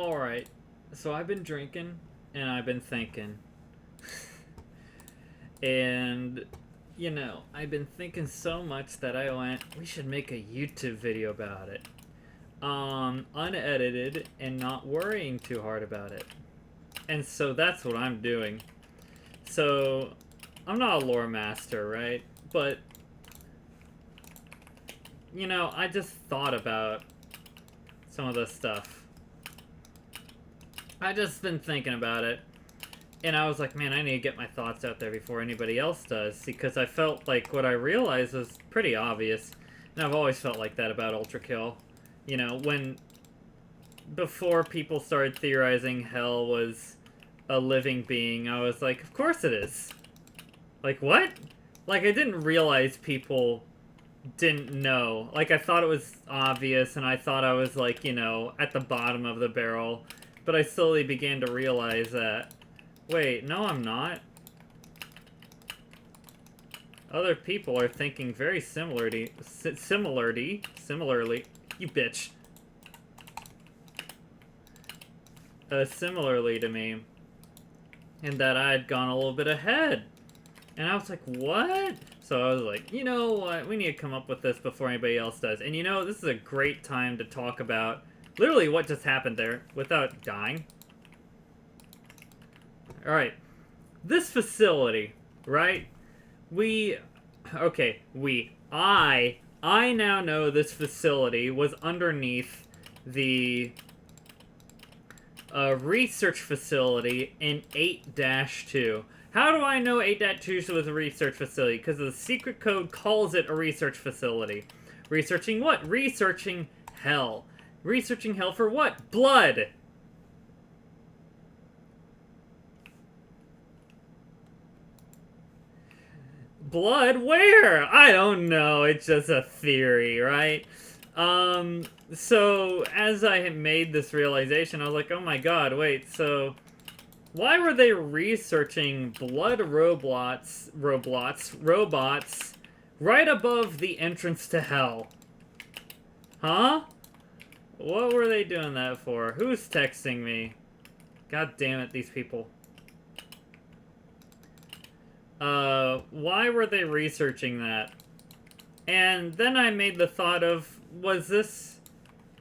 Alright, so I've been drinking and I've been thinking. And, I've been thinking so much that I went, we should make a YouTube video about it. Unedited and not worrying too hard about it. And so that's what I'm doing. So, I'm not a lore master, right? But, I just thought about some of this stuff. I just been thinking about it. And I was like, man, I need to get my thoughts out there before anybody else does. Because I felt like what I realized was pretty obvious. And I've always felt like that about ultrakill. Before people started theorizing hell was a living being, I was like, of course it is. Like, what? Like, I didn't realize people didn't know. Like, I thought it was obvious, and I thought I was, like, at the bottom of the barrel. But I slowly began to realize that, wait, no, I'm not. Other people are thinking very similarly, you bitch. Similarly to me. And that I had gone a little bit ahead. And I was like, what? So I was like, you know what? We need to come up with this before anybody else does. And this is a great time to talk about literally what just happened there without dying. Alright. This facility, right? I now know this facility was underneath the research facility in 8-2. How do I know 8-2 was a research facility? Because the secret code calls it a research facility. Researching what? Researching hell. Researching hell for what? Blood! Blood? Where? I don't know. It's just a theory, right? So as I had made this realization, I was like, oh my god, wait, so why were they researching blood robots right above the entrance to hell? Huh? What were they doing that for? Who's texting me? God damn it, these people. Why were they researching that? And then I made the thought of, was this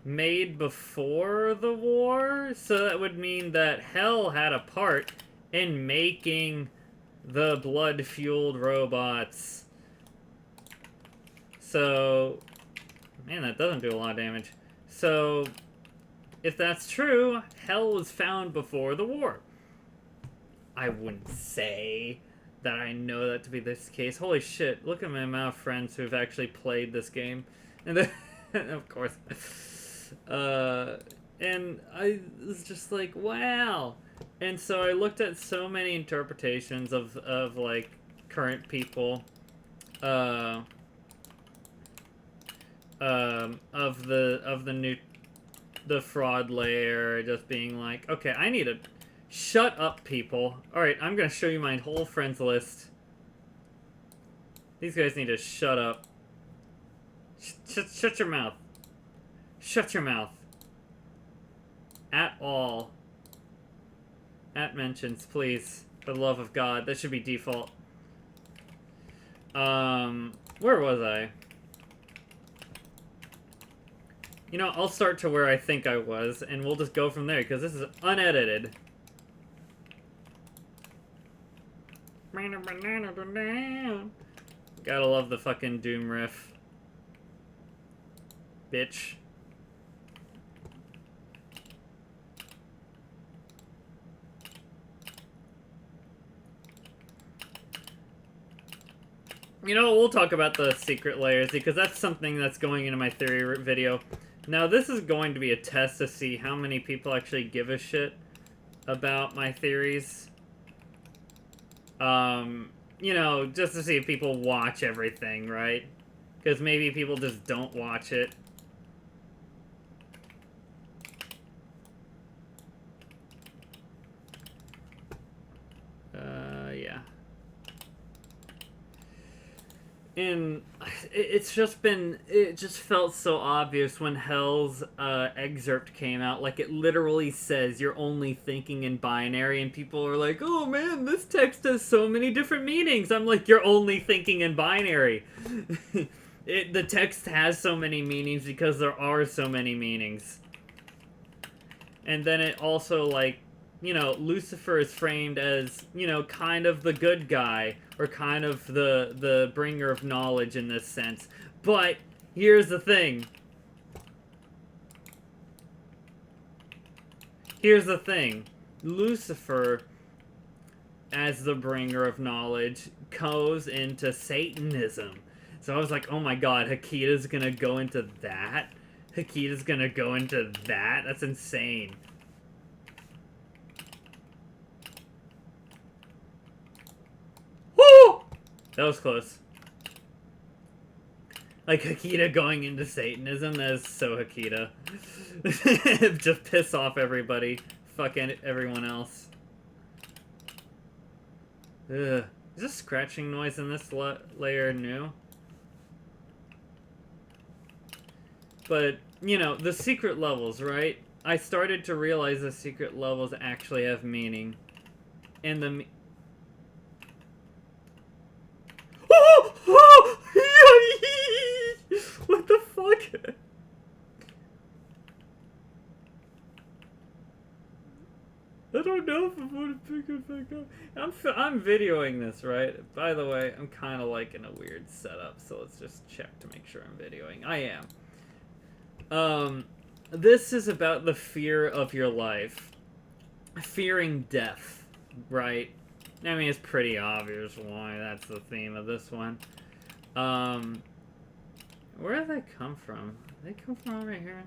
made before the war? So that would mean that hell had a part in making the blood-fueled robots. So, man, that doesn't do a lot of damage. So, if that's true, hell was found before the war. I wouldn't say that I know that to be this case. Holy shit, look at my amount of friends who've actually played this game. And then, of course. And I was just like, wow. And so I looked at so many interpretations of like, current people. Of the fraud layer, just being like, okay, I need to shut up, people. Alright, I'm gonna show you my whole friends list. These guys need to shut up. Shut your mouth. Shut your mouth. At all. At mentions, please. For the love of God. That should be default. Where was I? I'll start to where I think I was, and we'll just go from there, because this is unedited. Gotta love the fucking Doom riff. Bitch. We'll talk about the secret layers, because that's something that's going into my theory video. Now, this is going to be a test to see how many people actually give a shit about my theories. Just to see if people watch everything, right? Because maybe people just don't watch it. Yeah. And it just felt so obvious when Hell's excerpt came out. Like, it literally says you're only thinking in binary, and people are like, oh man, this text has so many different meanings. I'm like, you're only thinking in binary. The text has so many meanings because there are so many meanings. And then it also, like, you know, Lucifer is framed as, you know, kind of the good guy, or kind of the bringer of knowledge in this sense. But here's the thing. Here's the thing. Lucifer, as the bringer of knowledge, goes into Satanism. So I was like, oh my god, Hakita's gonna go into that? Hakita's gonna go into that? That's insane. Woo! That was close. Like, Hakita going into Satanism, that is so Hakita. Just piss off everybody. Fuck everyone else. Ugh. Is this scratching noise in this layer new? But, you know, the secret levels, right? I started to realize the secret levels actually have meaning. And the... What the fuck? I don't know if I want to pick it back up. I'm videoing this, right? By the way, I'm kind of like in a weird setup, so let's just check to make sure I'm videoing. I am. This is about the fear of your life. Fearing death, right? I mean, it's pretty obvious why that's the theme of this one. Where do they come from? They come from over here?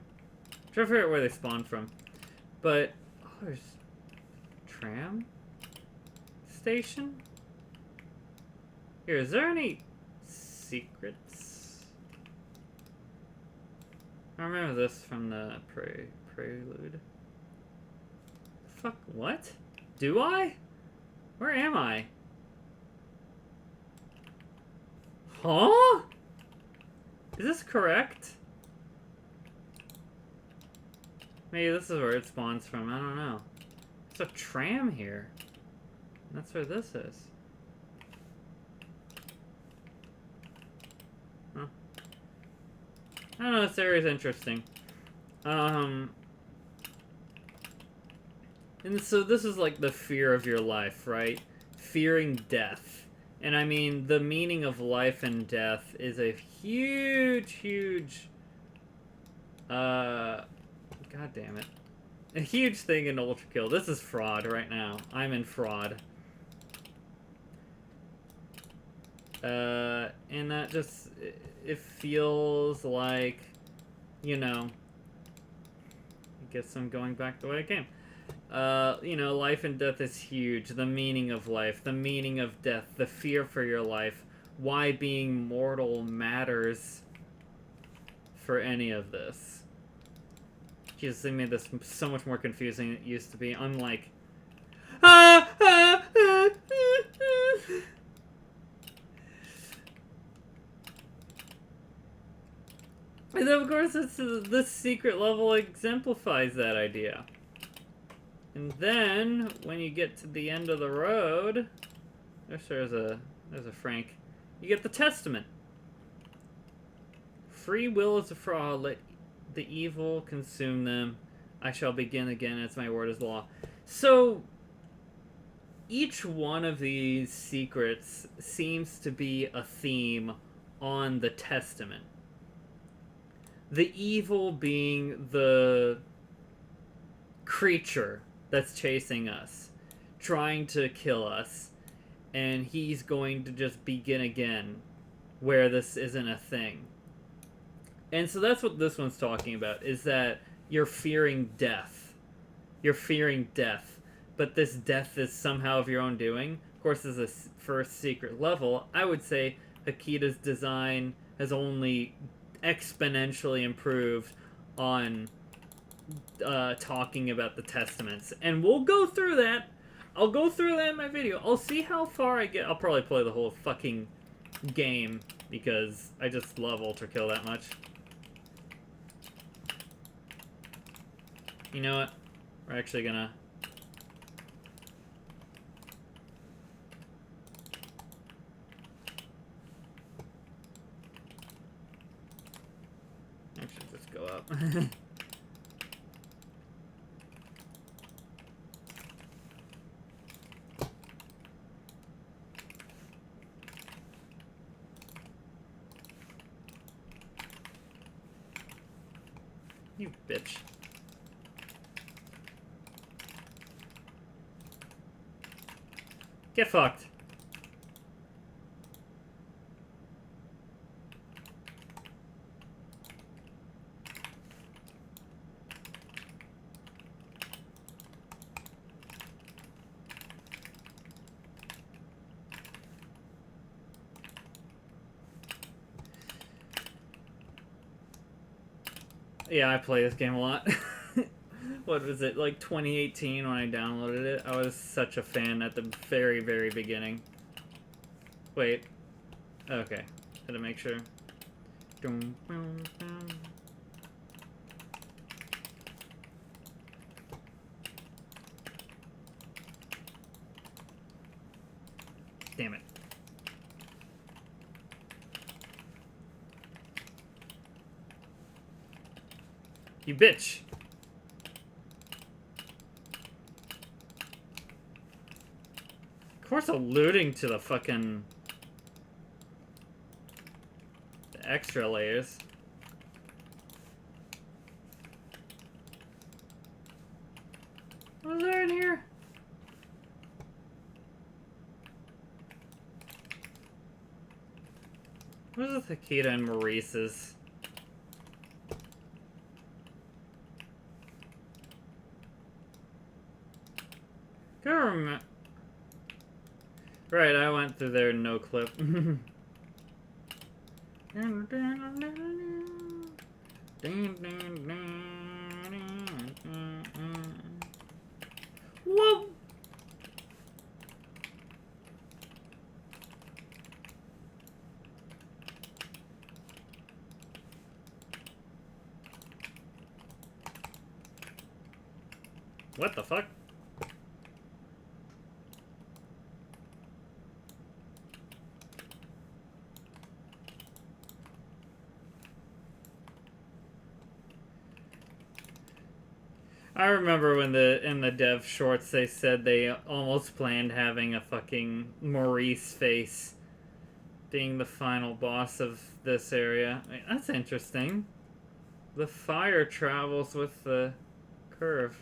I'm trying to figure out where they spawn from. But, oh, there's tram station? Here, is there any secrets? I remember this from the prelude. Fuck, what? Do I? Where am I? Huh? Is this correct? Maybe this is where it spawns from, I don't know. There's a tram here. That's where this is. Huh. I don't know, this area's interesting. And so this is like the fear of your life, right? Fearing death. And I mean, the meaning of life and death is a huge, god damn it. A huge thing in ultrakill. This is fraud right now. I'm in fraud. And that just, it feels like, you know, I guess I'm going back the way I came. You know, life and death is huge. The meaning of life, the meaning of death, the fear for your life, why being mortal matters for any of this. Jesus, they made this so much more confusing than it used to be. I'm like... And then, of course, this secret level exemplifies that idea. And then, when you get to the end of the road... There's a Frank. You get the Testament. Free will is a fraud. Let the evil consume them. I shall begin again as my word is law. So, each one of these secrets seems to be a theme on the Testament. The evil being the creature that's chasing us, trying to kill us, and he's going to just begin again where this isn't a thing. And so that's what this one's talking about, is that you're fearing death. You're fearing death. But this death is somehow of your own doing. Of course, as a first secret level, I would say Hakita's design has only exponentially improved on talking about the Testaments. And we'll go through that. I'll go through that in my video. I'll see how far I get. I'll probably play the whole fucking game because I just love ultrakill that much. You know what? We're actually gonna... actually just go up. You bitch. Get fucked. Yeah, I play this game a lot. What was it, like 2018 when I downloaded it? I was such a fan at the very, very beginning. Wait. Okay. Had to make sure. Damn it. You bitch! Of course alluding to the fucking... the extra layers. What was there in here? Where's the Takeda and Maurice's? Government. Right, I went through there no clip. Whoa! What the fuck? I remember when in the dev shorts they said they almost planned having a fucking Maurice face being the final boss of this area. I mean, that's interesting. The fire travels with the curve.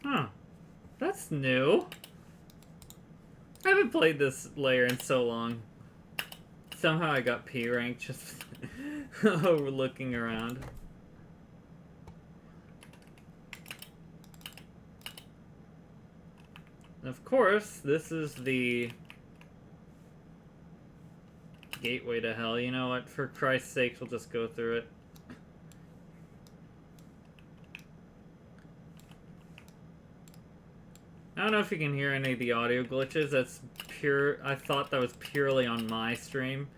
Huh. That's new. I haven't played this layer in so long. Somehow I got P rank just looking around. And of course, this is the gateway to hell. You know what? For Christ's sake, we'll just go through it. I don't know if you can hear any of the audio glitches. That's pure... I thought that was purely on my stream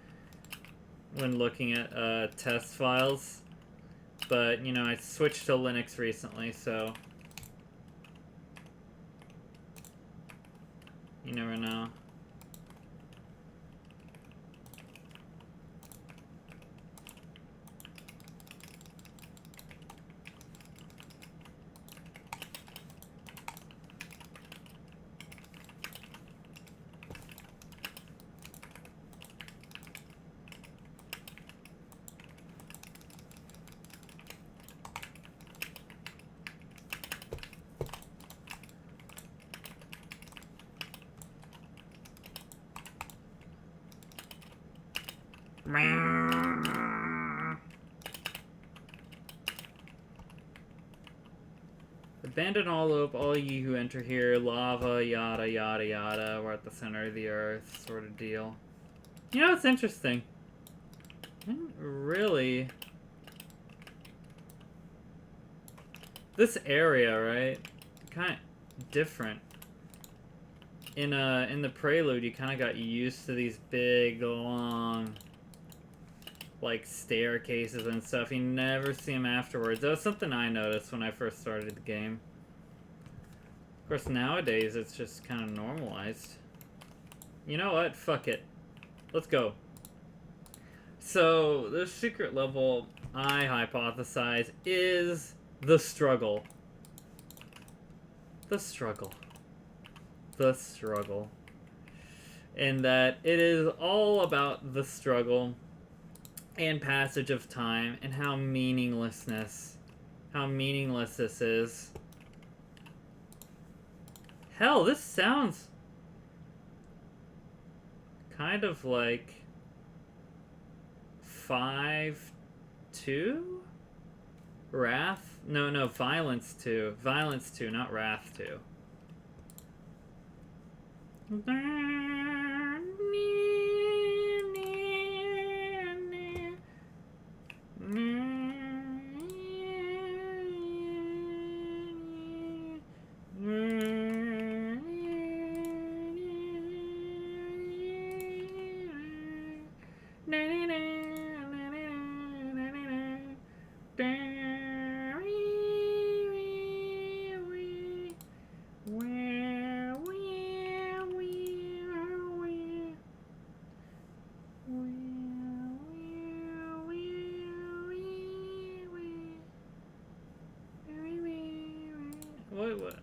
when looking at test files. But, you know, I switched to Linux recently, so... you never know. Abandon all ye who enter here, lava, yada yada yada, we're at the center of the earth, sort of deal. You know, it's interesting. I didn't really... this area, right? Kind of different. in the prelude, you kind of got used to these big, long, like, staircases and stuff. You never see them afterwards. That was something I noticed when I first started the game. Of course, nowadays, it's just kind of normalized. You know what? Fuck it. Let's go. So, the secret level, I hypothesize, is the struggle. The struggle. The struggle. And that it is all about the struggle and passage of time and how meaningless this is. Hell, this sounds kind of like 5-2? Wrath? No, Violence 2. Violence 2, not Wrath 2. What?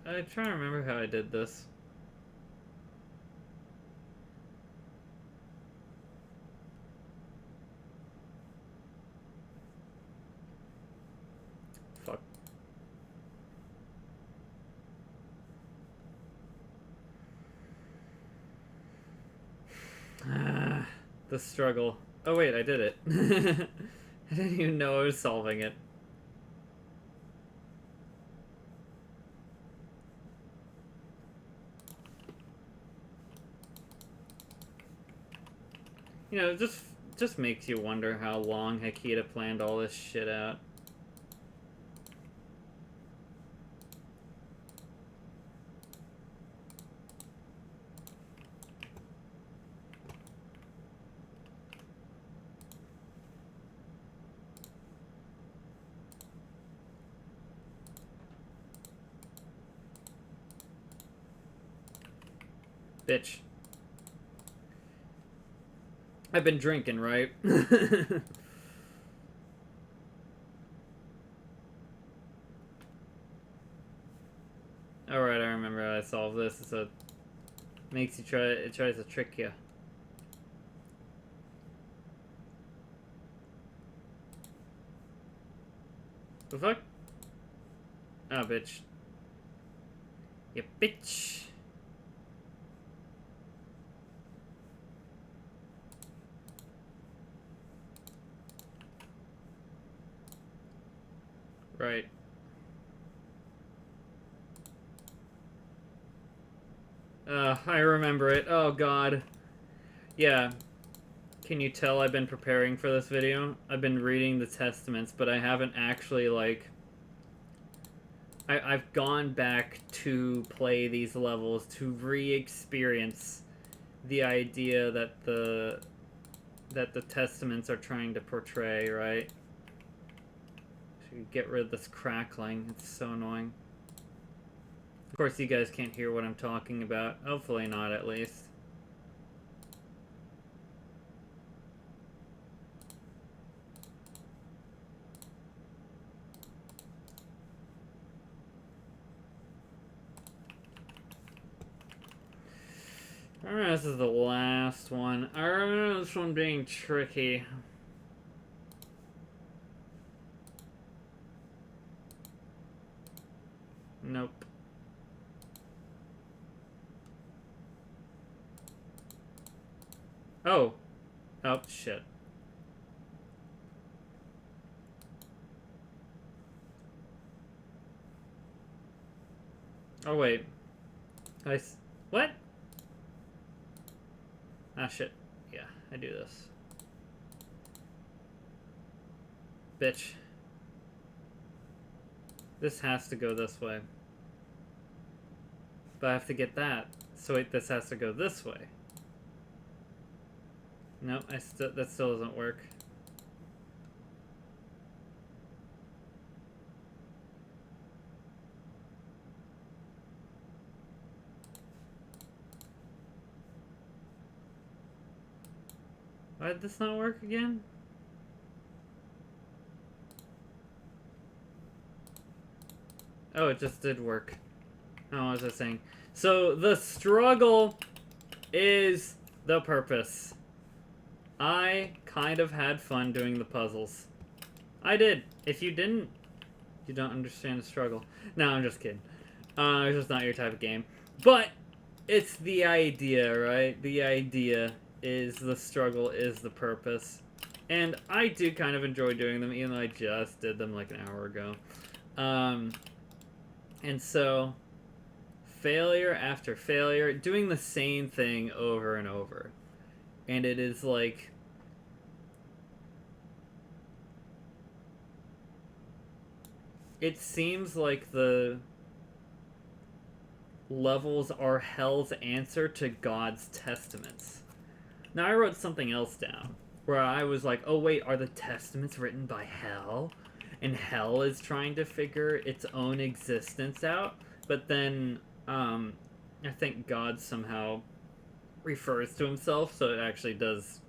I'm trying to remember how I did this. Fuck. The struggle. Oh wait, I did it. I didn't even know I was solving it. You know, it just makes you wonder how long Hikita planned all this shit out. Bitch. I've been drinking, right? Alright, I remember how I solved this. It's a... Makes you try... It tries to trick you. The fuck? Oh, bitch. You bitch. Right. I remember it. Oh, God. Yeah. Can you tell I've been preparing for this video? I've been reading the Testaments, but I haven't actually, like... I've gone back to play these levels to re-experience the idea that the Testaments are trying to portray, right? Get rid of this crackling. It's so annoying. Of course, you guys can't hear what I'm talking about. Hopefully not, at least. Alright, this is the last one. I remember this one being tricky. Nope. Oh. Oh, shit. Oh, wait. What? Ah, shit. Yeah, I do this. Bitch. This has to go this way. But I have to get that. So wait, this has to go this way. No, that still doesn't work. Why did this not work again? Oh, it just did work. Oh, what was I saying? So, the struggle is the purpose. I kind of had fun doing the puzzles. I did. If you didn't, you don't understand the struggle. No, I'm just kidding. It's just not your type of game. But, it's the idea, right? The idea is the struggle is the purpose. And I do kind of enjoy doing them, even though I just did them like an hour ago. And so, failure after failure, doing the same thing over and over. And it is like... It seems like the levels are hell's answer to God's testaments. Now, I wrote something else down, where I was like, oh wait, are the testaments written by hell? And hell is trying to figure its own existence out? But then, I think God somehow refers to himself, so it actually does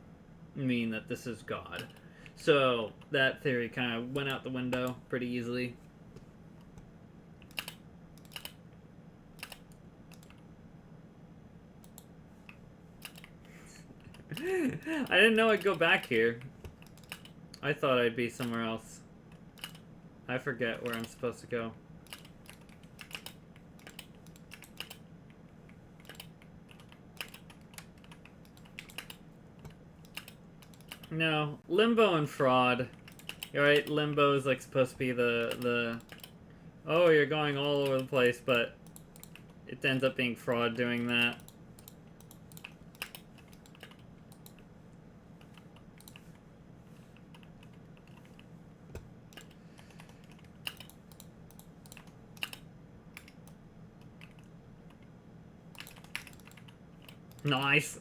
mean that this is God. So, that theory kind of went out the window pretty easily. I didn't know I'd go back here. I thought I'd be somewhere else. I forget where I'm supposed to go. No, limbo and fraud. You're right, limbo is like supposed to be the oh, you're going all over the place, but it ends up being fraud doing that. Nice.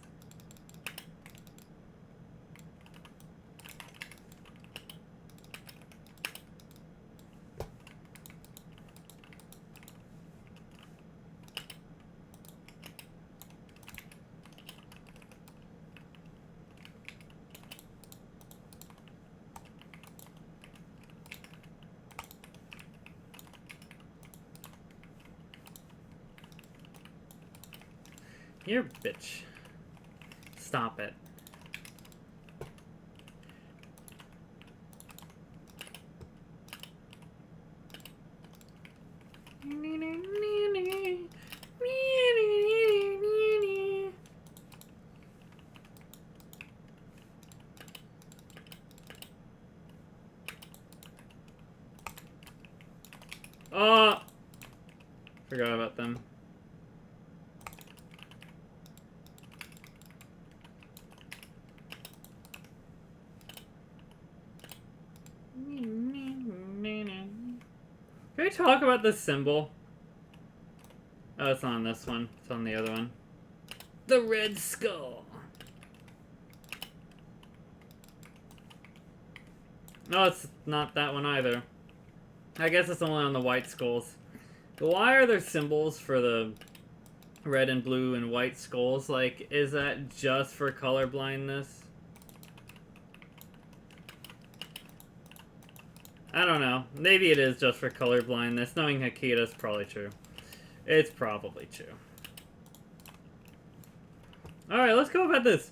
You're a bitch. Stop it. Oh! Forgot about them. Can we talk about this symbol? Oh, it's not on this one. It's on the other one. The red skull. No, it's not that one either. I guess it's only on the white skulls. But why are there symbols for the red and blue and white skulls? Like, is that just for color blindness? I don't know. Maybe it is just for color blindness. Knowing Hakita is probably true. It's probably true. Alright, let's go about this.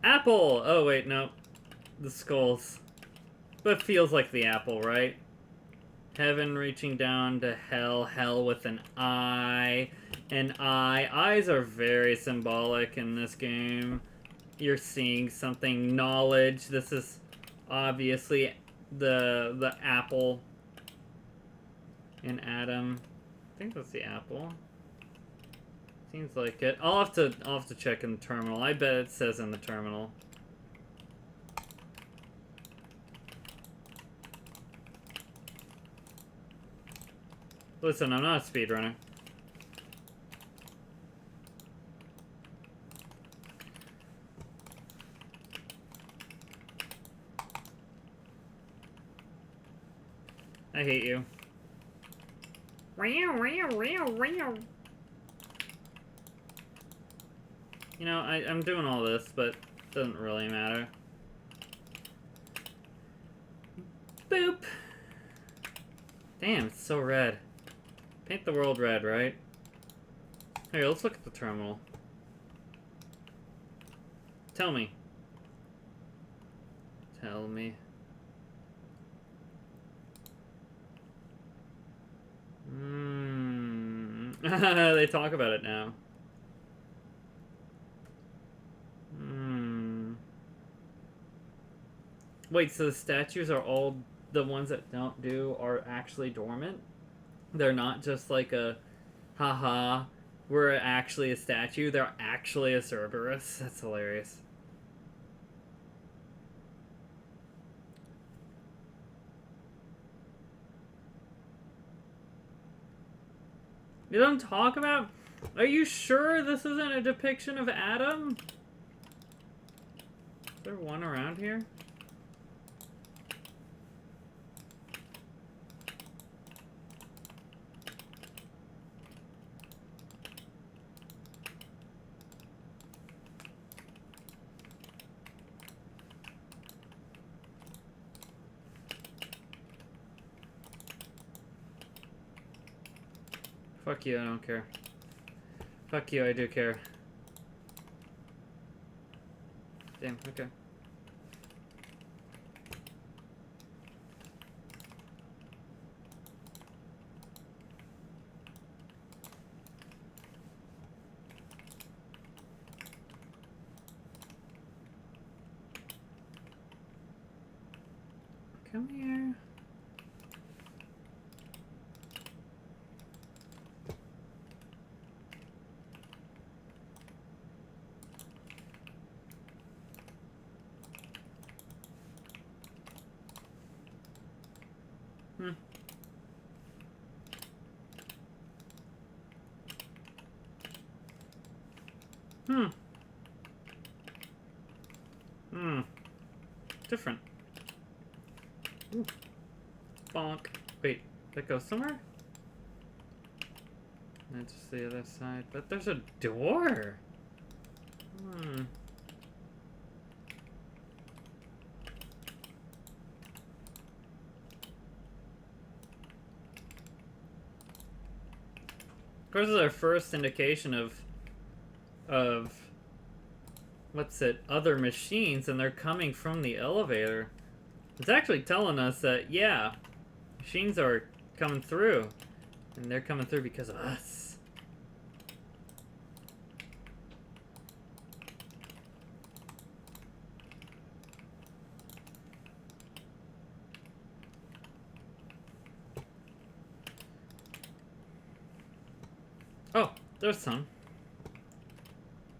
Apple! Oh, wait, no. The skulls. But it feels like the apple, right? Heaven reaching down to hell. Hell with an eye. An eye. Eyes are very symbolic in this game. You're seeing something. Knowledge. This is obviously the apple in Adam. I think that's the apple. Seems like it. I'll have to check in the terminal. I bet it says in the terminal. Listen, I'm not a speedrunner. I hate you. You know, I'm doing all this, but it doesn't really matter. Boop! Damn, it's so red. Paint the world red, right? Here, let's look at the terminal. Tell me. Tell me. They talk about it now. Wait, so the statues are all the ones that don't do are actually dormant? They're not just like a haha, we're actually a statue. They're actually a Cerberus. That's hilarious. You don't talk about? Are you sure this isn't a depiction of Adam? Is there one around here? Fuck you, I don't care. Fuck you, I do care. Damn, okay. Come here. Different. Ooh. Bonk. Wait, that goes somewhere? That's just the other side. But there's a door! Of course, this is our first indication of what's it, other machines, and they're coming from the elevator. It's actually telling us that, yeah, machines are coming through, and they're coming through because of us. Oh, there's some.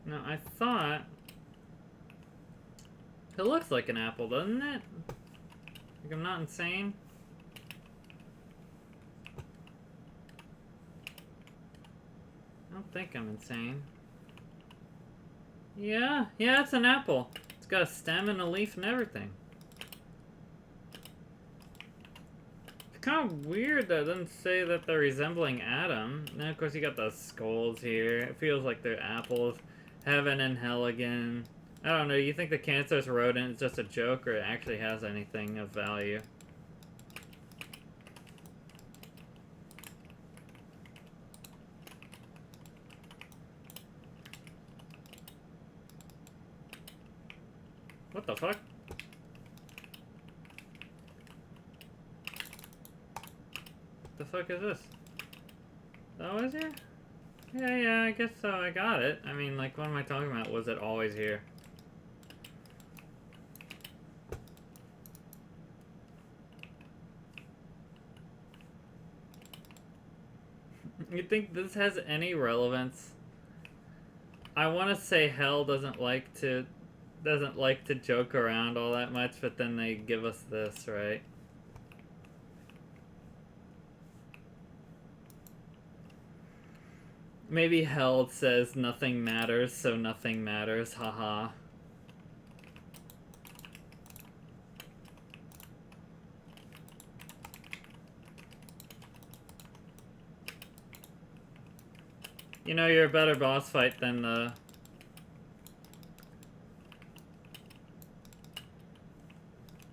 Now, I thought... It looks like an apple, doesn't it? Like I'm not insane? I don't think I'm insane. Yeah, it's an apple. It's got a stem and a leaf and everything. It's kind of weird that it doesn't say that they're resembling Adam. And of course you got the skulls here. It feels like they're apples. Heaven and hell again. I don't know, you think the cancerous rodent is just a joke or it actually has anything of value? What the fuck? The fuck is this? Oh, is here? Yeah, I guess so. I got it. I mean, like, what am I talking about? Was it always here? You think this has any relevance? I want to say hell doesn't like to joke around all that much, but then they give us this, right? Maybe hell says nothing matters, so nothing matters, haha. You know, you're a better boss fight than the...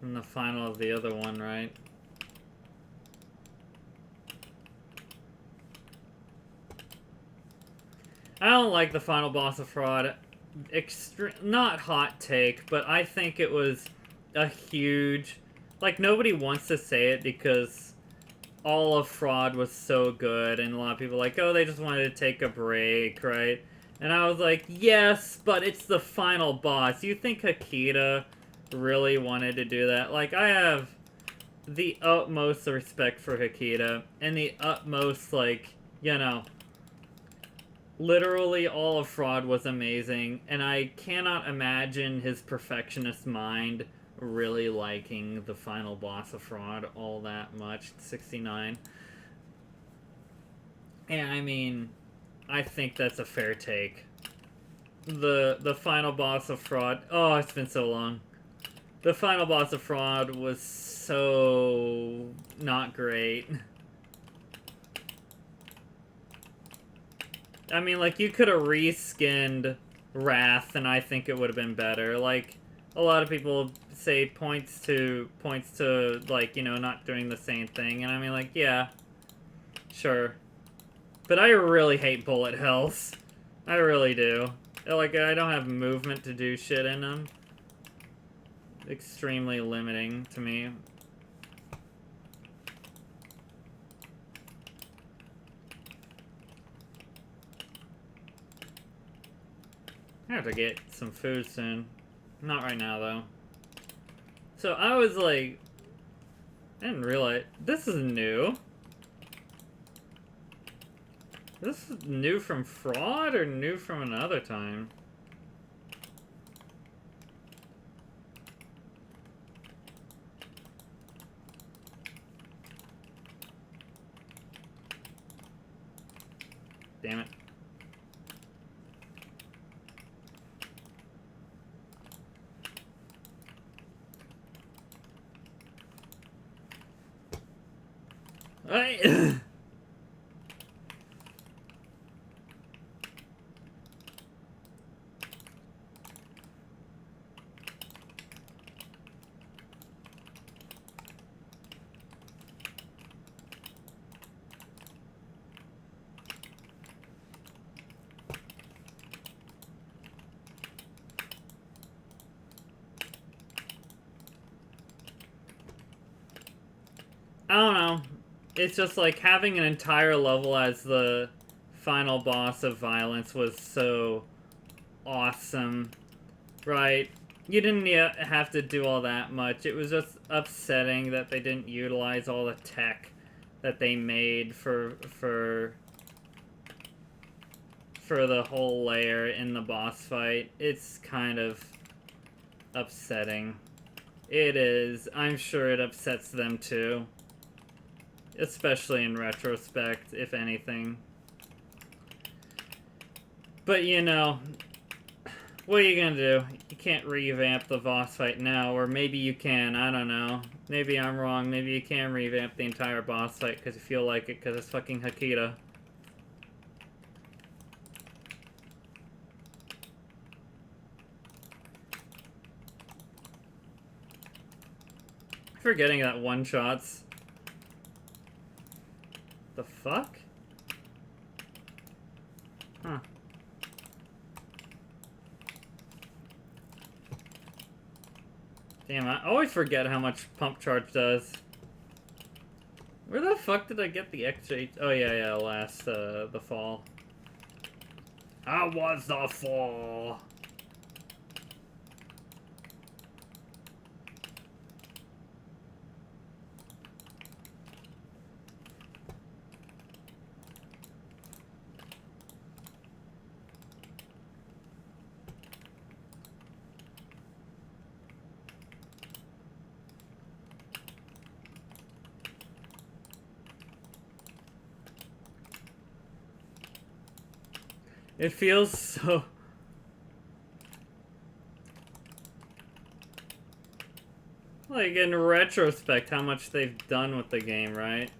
than the final of the other one, right? I don't like the final boss of Fraud. Not hot take, but I think it was a huge... Like, nobody wants to say it because all of Fraud was so good, and a lot of people are like, oh, they just wanted to take a break, right? And I was like, yes, but it's the final boss. You think Hakita really wanted to do that? Like, I have the utmost respect for Hakita, and the utmost, like, you know, literally all of Fraud was amazing, and I cannot imagine his perfectionist mind really liking the final boss of Fraud all that much. 69. And I mean, I think that's a fair take. The final boss of Fraud... Oh, it's been so long. The final boss of Fraud was so not great. I mean, like, you could have reskinned Wrath, and I think it would have been better. Like, a lot of people say points to, like, you know, not doing the same thing. And I mean, like, yeah, sure. But I really hate bullet hells. I really do. Like, I don't have movement to do shit in them. Extremely limiting to me. I have to get some food soon. Not right now, though. So I was like... I didn't realize... This is new. This is new from Fraud or new from another time? Damn it. I don't know. It's just like having an entire level as the final boss of Violence was so awesome, right? You didn't have to do all that much. It was just upsetting that they didn't utilize all the tech that they made for the whole layer in the boss fight. It's kind of upsetting. It is. I'm sure it upsets them too. Especially in retrospect, if anything. But, you know, what are you gonna do? You can't revamp the boss fight now, or maybe you can, I don't know. Maybe I'm wrong, maybe you can revamp the entire boss fight because you feel like it, because it's fucking Hakita. Forgetting that one-shots. The fuck? Huh. Damn, I always forget how much pump charge does. Where the fuck did I get the XJ? Oh yeah, last, the fall. How was the fall? It feels so... Like, in retrospect, how much they've done with the game, right?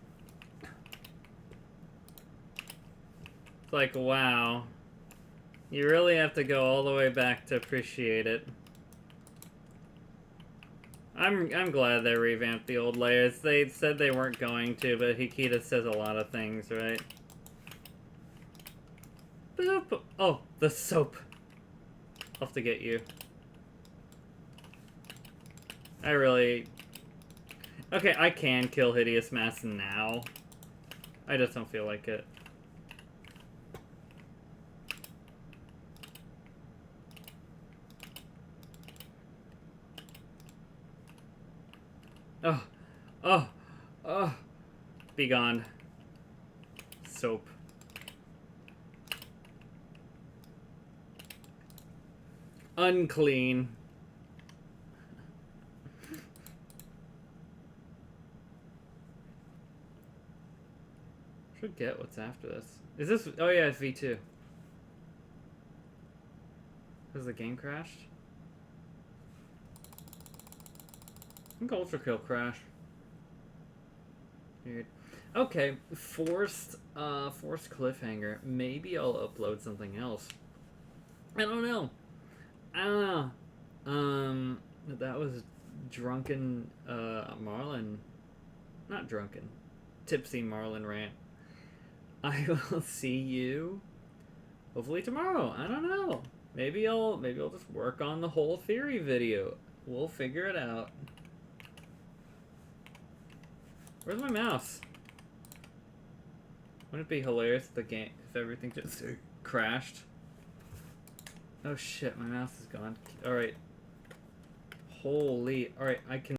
Like, wow. You really have to go all the way back to appreciate it. I'm glad they revamped the old layers. They said they weren't going to, but Hikita says a lot of things, right? Boop. Oh, the soap. I'll have to get you. I really... Okay, I can kill Hideous Mask now. I just don't feel like it. Oh. Oh. Oh. Be gone. Soap. Unclean. Forget what's after this. Is this... Oh yeah, it's V2. Has the game crashed? I think ultrakill crashed. Weird. Okay, forced cliffhanger. Maybe I'll upload something else. I don't know. That was drunken, Marlin. Not drunken. Tipsy Marlin rant. I will see you hopefully tomorrow. I don't know. Maybe I'll just work on the whole theory video. We'll figure it out. Where's my mouse? Wouldn't it be hilarious if the game, if everything just crashed? Oh shit, my mouse is gone. Alright. Holy. Alright, I can